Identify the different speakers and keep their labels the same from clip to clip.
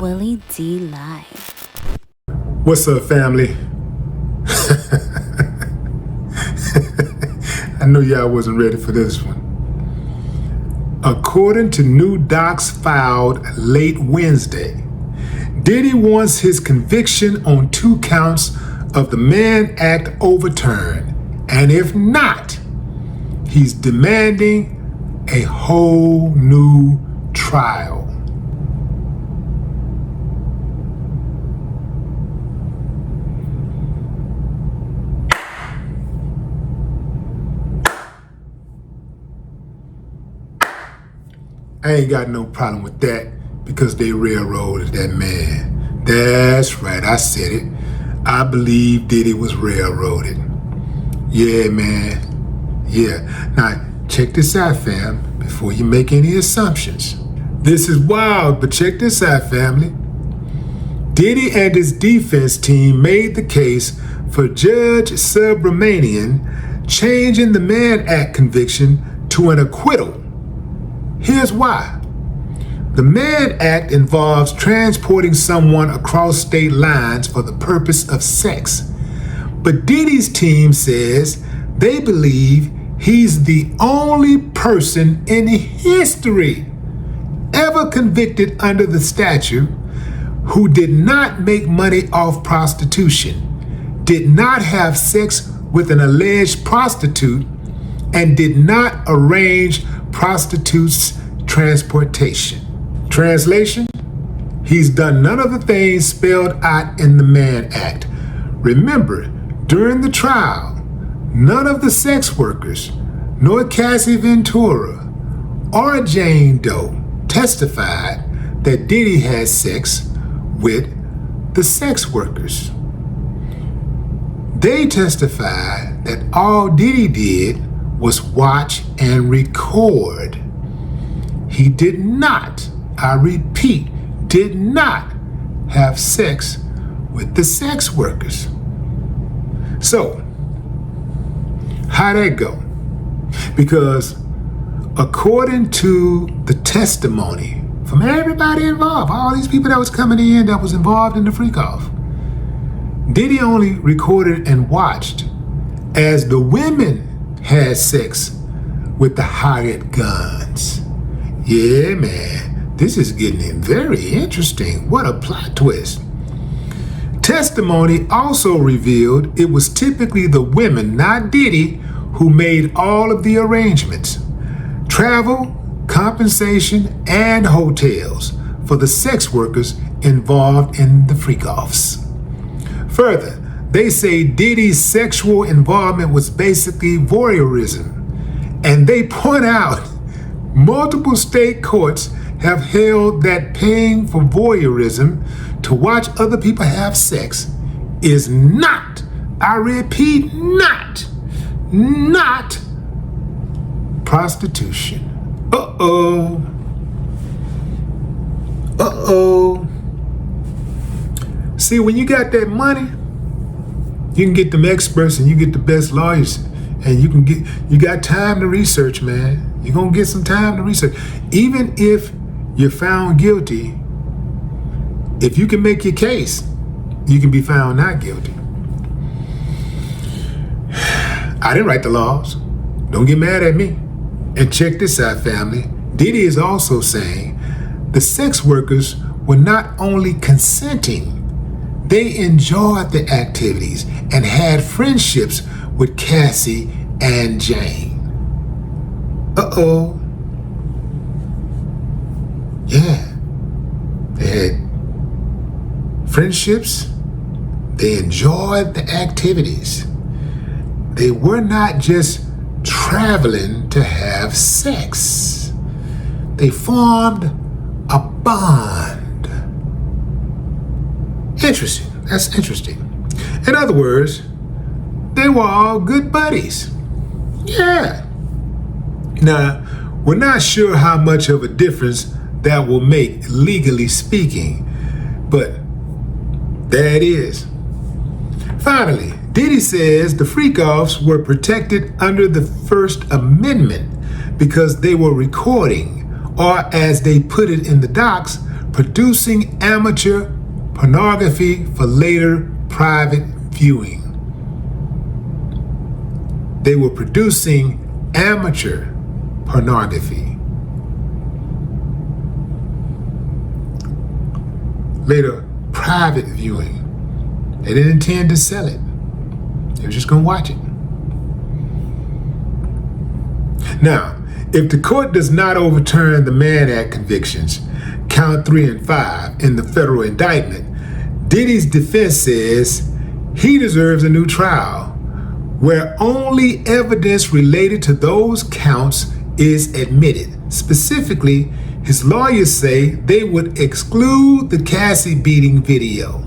Speaker 1: Willie D Live.
Speaker 2: What's up, family? I knew y'all wasn't ready for this one. According to new docs filed late Wednesday, Diddy wants his conviction on 2 counts of the Mann Act overturned, and if not, he's demanding a whole new trial. I ain't got no problem with that because they railroaded that man. That's right, I said it. I believe Diddy was railroaded. Yeah, man. Yeah. Now, check this out, fam, before you make any assumptions. This is wild, but check this out, family. Diddy and his defense team made the case for Judge Subramanian changing the Mann Act conviction to an acquittal. Here's why. The Mann Act involves transporting someone across state lines for the purpose of sex. But Diddy's team says they believe he's the only person in history ever convicted under the statute who did not make money off prostitution, did not have sex with an alleged prostitute, and did not arrange prostitutes' transportation. Translation: he's done none of the things spelled out in the Mann Act. Remember, during the trial, none of the sex workers, nor Cassie Ventura or Jane Doe, testified that Diddy had sex with the sex workers. They testified that all Diddy did was watch and record. He did not, I repeat, did not have sex with the sex workers. So, how'd that go? Because according to the testimony from everybody involved, all these people that was coming in that was involved in the freak-off, Diddy only recorded and watched as the women had sex with the hired guns. Yeah, man, this is getting very interesting. What a plot twist. Testimony also revealed it was typically the women, not Diddy, who made all of the arrangements. Travel, compensation, and hotels for the sex workers involved in the freak-offs. Further, they say Diddy's sexual involvement was basically voyeurism, and they point out multiple state courts have held that paying for voyeurism to watch other people have sex is not, I repeat, not prostitution. Uh-oh. See, when you got that money, you can get them experts and you get the best lawyers, and you got time to research, man. You're gonna get some time to research. Even if you're found guilty, if you can make your case, you can be found not guilty. I didn't write the laws. Don't get mad at me. And check this out, family. Diddy is also saying the sex workers were not only consenting, they enjoyed the activities and had friendships with Cassie and Jane. Uh-oh. Yeah. They had friendships. They enjoyed the activities. They were not just traveling to have sex. They formed a bond. Interesting. That's interesting. In other words, they were all good buddies. Yeah. Now, we're not sure how much of a difference that will make, legally speaking, but there it is. Finally, Diddy says the freak-offs were protected under the First Amendment because they were recording, or as they put it in the docs, producing amateur pornography for later private viewing. They were producing amateur pornography. Later, private viewing. They didn't intend to sell it. They were just going to watch it. Now, if the court does not overturn the Mann Act convictions, count 3 and 5 in the federal indictment, Diddy's defense says he deserves a new trial where only evidence related to those counts is admitted. Specifically, his lawyers say they would exclude the Cassie beating video.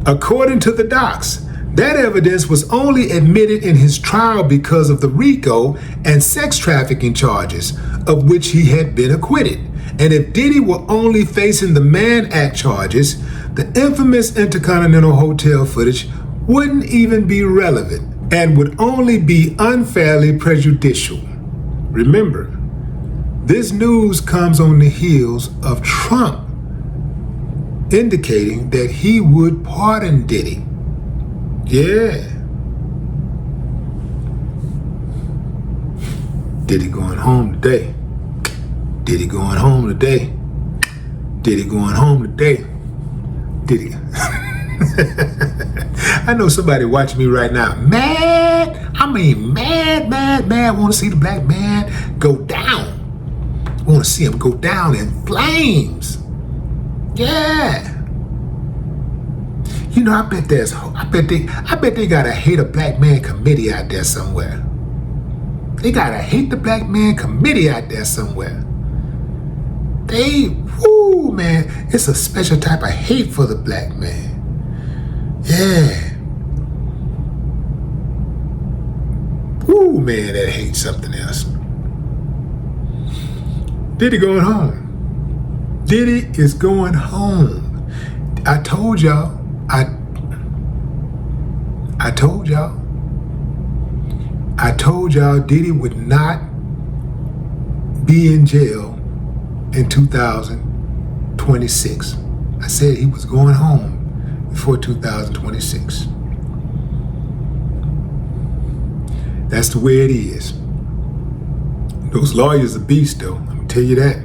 Speaker 2: According to the docs, that evidence was only admitted in his trial because of the RICO and sex trafficking charges, of which he had been acquitted. And if Diddy were only facing the Mann Act charges, the infamous Intercontinental Hotel footage wouldn't even be relevant and would only be unfairly prejudicial. Remember, this news comes on the heels of Trump indicating that he would pardon Diddy. Yeah. Diddy going home today. Diddy going home today. Diddy going home today. Diddy. I know somebody watching me right now. Mad. Want to see the black man go down. Want to see him go down in flames. Yeah. You know, I bet they got a hate a black man committee out there somewhere. They got a hate the black man committee out there somewhere. Man, it's a special type of hate for the black man. Yeah. Man, that hate's something else. Diddy going home. Diddy is going home. I told y'all Diddy would not be in jail in 2026. I said he was going home before 2026. That's the way it is. Those lawyers are beasts, though. I'm gonna tell you that.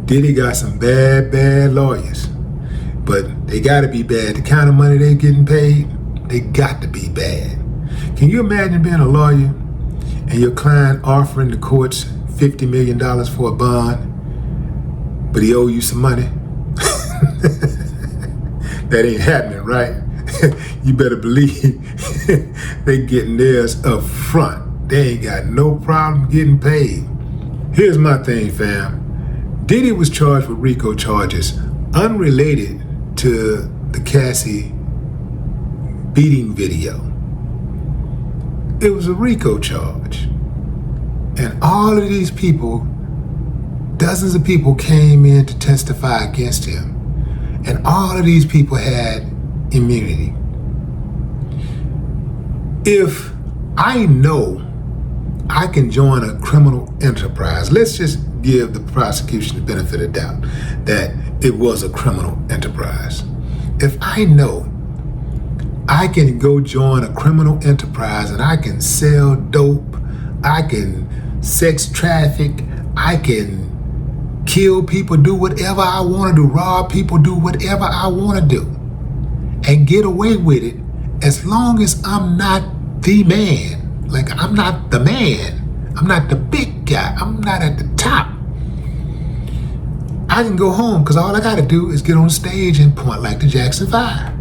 Speaker 2: Diddy got some bad lawyers. But they gotta be bad. The kind of money they're getting paid, they got to be bad. Can you imagine being a lawyer and your client offering the courts $50 million for a bond, but he owe you some money? That ain't happening, right? You better believe they getting theirs up front. They ain't got no problem getting paid. Here's my thing, fam. Diddy was charged with RICO charges unrelated to the Cassie beating video. It was a RICO charge. And all of these people, dozens of people came in to testify against him. And all of these people had immunity. If I know I can join a criminal enterprise, let's just give the prosecution the benefit of doubt that it was a criminal enterprise. If I know I can go join a criminal enterprise and I can sell dope, I can sex traffic, I can kill people, do whatever I want to do, rob people, do whatever I want to do, and get away with it as long as I'm not the man. Like, I'm not the man. I'm not the big guy. I'm not at the top. I can go home because all I got to do is get on stage and point like the Jackson 5.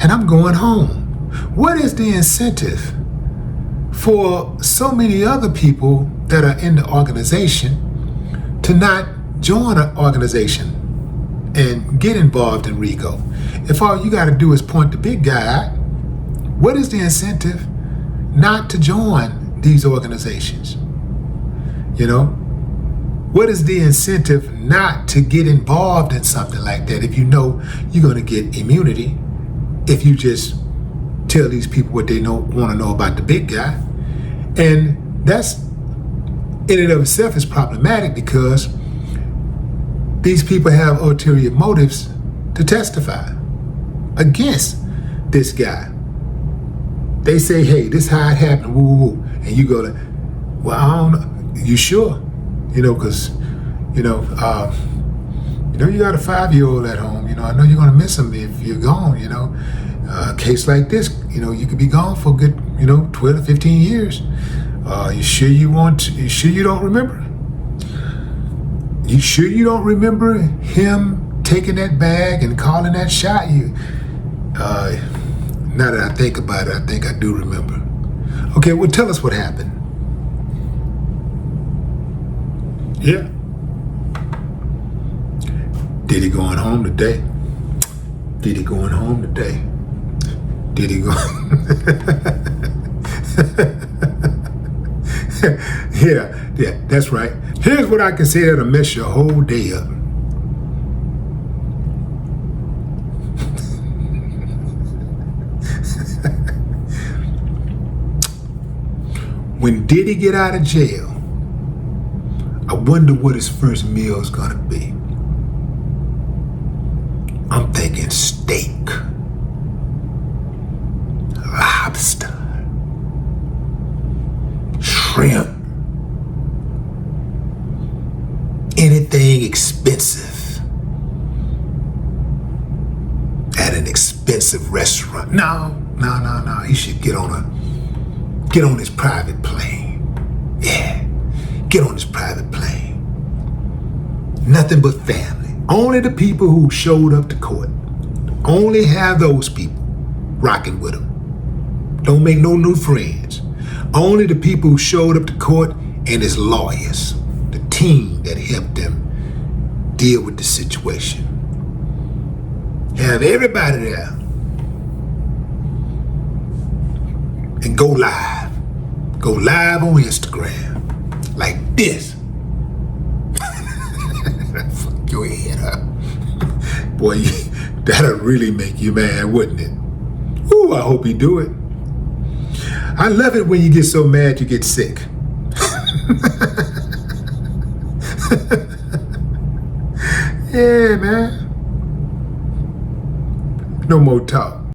Speaker 2: And I'm going home. What is the incentive for so many other people that are in the organization to not join an organization and get involved in RICO? If all you got to do is point the big guy out, what is the incentive not to join these organizations? You know, what is the incentive not to get involved in something like that if you know you're going to get immunity if you just tell these people what they want to know about the big guy? And that's in and of itself is problematic because these people have ulterior motives to testify against this guy. They say, hey, this is how it happened, woo, woo, woo. And you go, well, I don't know. You sure? Because, you got a 5-year-old at home. I know you're going to miss him if you're gone, A case like this, you could be gone for a good, 12 to 15 years. You sure you sure you don't remember? You sure you don't remember him taking that bag and calling that shot? Now that I think about it, I think I do remember. Okay, well, tell us what happened. Yeah. Diddy going home today. Diddy going home today. Diddy going... yeah, that's right. Here's what I can say that'll mess your whole day up. When Diddy get out of jail, I wonder what his first meal is gonna be. I'm thinking steak, lobster, shrimp, anything expensive at an expensive restaurant. No. He should get on his private plane. Yeah, get on his private plane. Nothing but family. Only the people who showed up to court. Only have those people rocking with him. Don't make no new friends. Only the people who showed up to court and his lawyers. The team that helped them deal with the situation. Have everybody there. And go live. Go live on Instagram. Like this. Fuck your head up. Boy, that'll really make you mad, wouldn't it? Ooh, I hope he do it. I love it when you get so mad you get sick. Yeah, man. No more talk.